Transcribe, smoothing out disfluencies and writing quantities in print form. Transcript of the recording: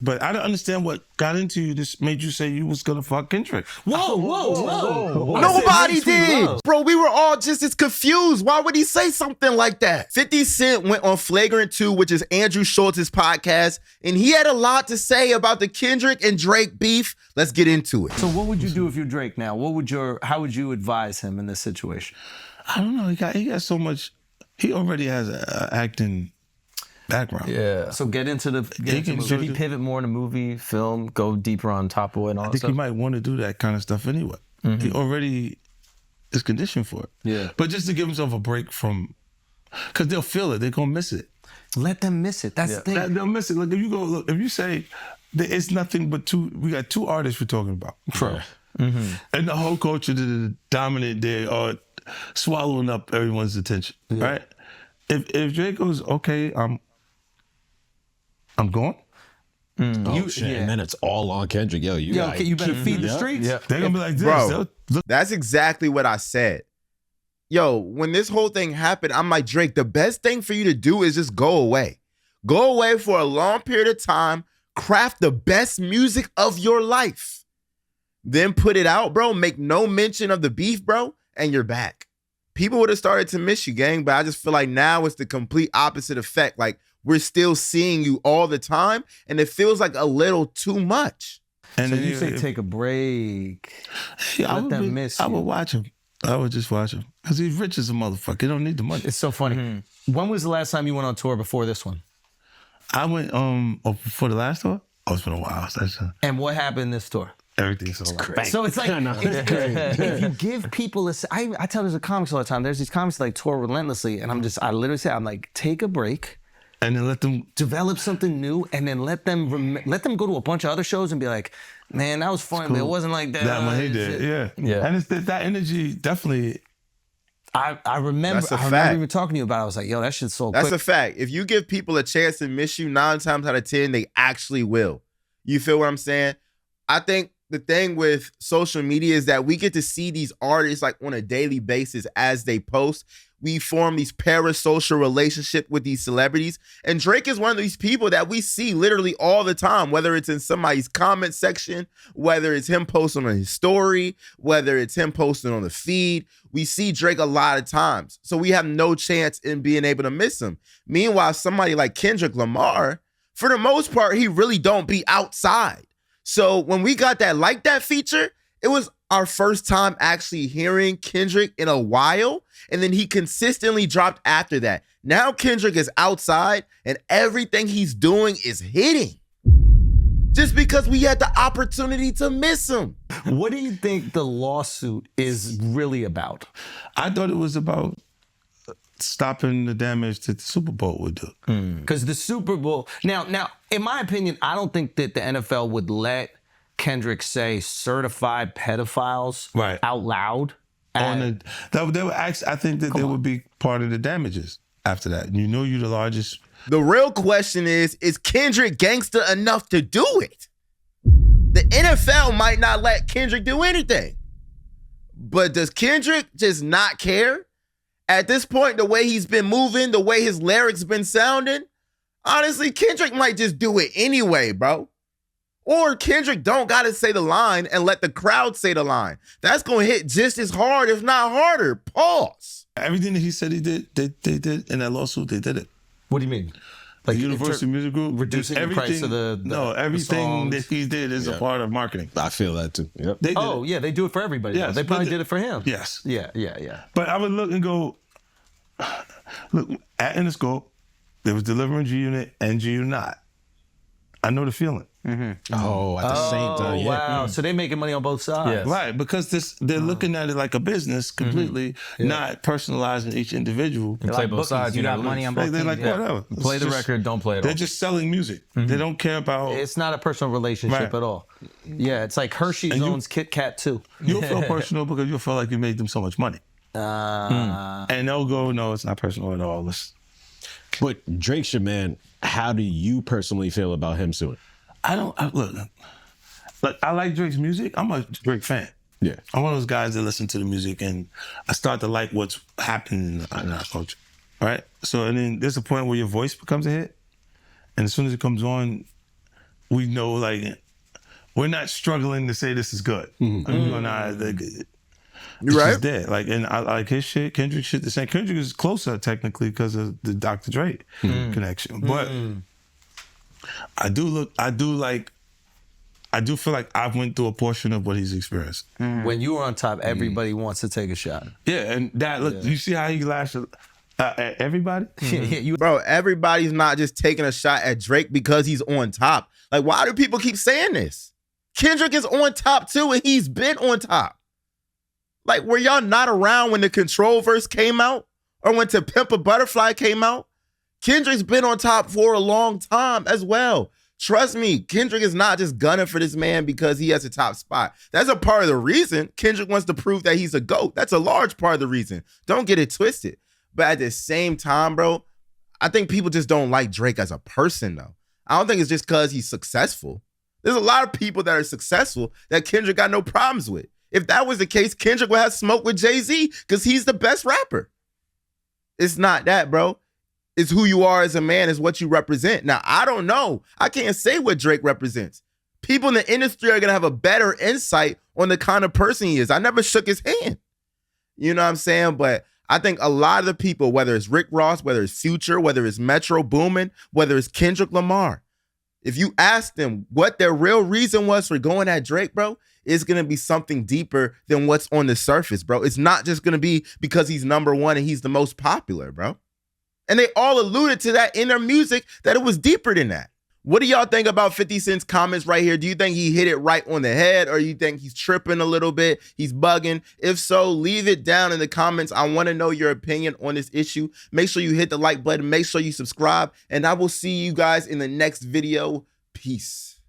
But I don't understand what got into you. This made you say you was gonna fuck Kendrick. Whoa. Nobody did. Bro, we were all just as confused. Why would he say something like that? 50 Cent went on Flagrant 2, which is Andrew Schultz's podcast, and he had a lot to say about the Kendrick and Drake beef. Let's get into it. So what would you do if you're Drake now? How would you advise him in this situation? I don't know. He got so much. He already has an acting background. Yeah. So should he pivot more in a movie, film, go deeper on top of it and all that stuff? I think he might want to do that kind of stuff anyway. Mm-hmm. He already is conditioned for it. Yeah. But just to give himself a break from, because they'll feel it. They're going to miss it. Let them miss it. That's the thing. They'll miss it. Look, if you say, it's nothing but we got two artists we're talking about. Right. Mm-hmm. And the whole culture that dominant, they are swallowing up everyone's attention, right? If Drake goes, okay, I'm going. And then it's all on Kendrick. You better feed the streets. Yeah. They're gonna be like this. Bro, that's exactly what I said. Yo, when this whole thing happened, I'm like, Drake, the best thing for you to do is just go away. Go away for a long period of time, craft the best music of your life. Then put it out, bro. Make no mention of the beef, bro, and you're back. People would have started to miss you, gang, but I just feel like now it's the complete opposite effect. Like, we're still seeing you all the time, and it feels like a little too much. And so you say take a break. Let them miss you. I would watch him. I would just watch him. Because he's rich as a motherfucker. He don't need the money. It's so funny. Mm-hmm. When was the last time you went on tour before this one? I went before the last tour? Oh, it's been a while. And what happened this tour? Everything's crazy. So it's like, if you give people I tell this to comics all the time, there's these comics that like tour relentlessly, and I literally say, I'm like, take a break. And then let them develop something new, and then let them go to a bunch of other shows and be like, man, that was fun, but it wasn't like that. That one he did, yeah. And it's that energy definitely. I remember even talking to you about it. I was like, yo, that shit's so That's quick. a fact. If you give people a chance to miss you, 9 times out of 10, they actually will. You feel what I'm saying? I think the thing with social media is that we get to see these artists like on a daily basis as they post. We form these parasocial relationship with these celebrities. And Drake is one of these people that we see literally all the time, whether it's in somebody's comment section, whether it's him posting on his story, whether it's him posting on the feed. We see Drake a lot of times. So we have no chance in being able to miss him. Meanwhile, somebody like Kendrick Lamar, for the most part, he really don't be outside. So when we got that feature, it was our first time actually hearing Kendrick in a while, and then he consistently dropped after that. Now Kendrick is outside, and everything he's doing is hitting. Just because we had the opportunity to miss him. What do you think the lawsuit is really about? I thought it was about stopping the damage that the Super Bowl would do. Because the Super Bowl... Now, in my opinion, I don't think that the NFL would let Kendrick say certified pedophiles out loud. I think that they would be part of the damages after that. You know you're the largest. The real question is Kendrick gangster enough to do it? The NFL might not let Kendrick do anything. But does Kendrick just not care? At this point, the way he's been moving, the way his lyrics been sounding, honestly, Kendrick might just do it anyway, bro. Or Kendrick don't gotta say the line and let the crowd say the line. That's gonna hit just as hard, if not harder. Pause. Everything that he said he did, they did in that lawsuit, they did it. What do you mean? Like the Universal Music Group? Reducing the price of everything that he did is a part of marketing. I feel that too. Yep. They do it for everybody. Yes, they probably did it for him. Yes. Yeah. But I would look and go, look, at Interscope, there was delivering G-Unit and G-Unit not. I know the feeling. Mm-hmm. Oh, at the same time. Yeah. Wow. So they're making money on both sides. Yes. Right, because they're looking at it like a business completely, not personalizing each individual. You play both sides. You got money on both They're teams. like, whatever. Play the record, don't play it. They're just selling music. They don't care about... It's not a personal relationship at all. Yeah, it's like Hershey's owns Kit Kat too. You'll feel personal because you'll feel like you made them so much money. And they'll go, no, it's not personal at all. But Drake's your man. How do you personally feel about him suing? Look, I like Drake's music. I'm a Drake fan. Yeah. I'm one of those guys that listen to the music and I start to like what's happening in our culture. All right? So, and then there's a point where your voice becomes a hit. And as soon as it comes on, we know, like, we're not struggling to say this is good. Mm-hmm. I mean, we're not, like, You're it's right. just there. Like, and I like his shit. Kendrick shit the same. Kendrick is closer technically because of the Dr. Dre connection. But I do feel like I went through a portion of what he's experienced. When you were on top, everybody wants to take a shot. Yeah, and that look, you see how he lashed at everybody? Bro, everybody's not just taking a shot at Drake because he's on top. Like, why do people keep saying this? Kendrick is on top too, and he's been on top. Like, were y'all not around when the Control verse came out? Or when To Pimp a Butterfly came out? Kendrick's been on top for a long time as well. Trust me, Kendrick is not just gunning for this man because he has a top spot. That's a part of the reason Kendrick wants to prove that he's a GOAT. That's a large part of the reason. Don't get it twisted. But at the same time, bro, I think people just don't like Drake as a person, though. I don't think it's just because he's successful. There's a lot of people that are successful that Kendrick got no problems with. If that was the case, Kendrick would have smoke with Jay-Z because he's the best rapper. It's not that, bro. It's who you are as a man, is what you represent. Now, I don't know. I can't say what Drake represents. People in the industry are going to have a better insight on the kind of person he is. I never shook his hand. You know what I'm saying? But I think a lot of the people, whether it's Rick Ross, whether it's Future, whether it's Metro Boomin, whether it's Kendrick Lamar, if you ask them what their real reason was for going at Drake, bro, it's going to be something deeper than what's on the surface, bro. It's not just going to be because he's number one and he's the most popular, bro. And they all alluded to that in their music, that it was deeper than that. What do y'all think about 50 Cent's comments right here? Do you think he hit it right on the head, or you think he's tripping a little bit? He's bugging? If so, leave it down in the comments. I want to know your opinion on this issue. Make sure you hit the like button. Make sure you subscribe. And I will see you guys in the next video. Peace.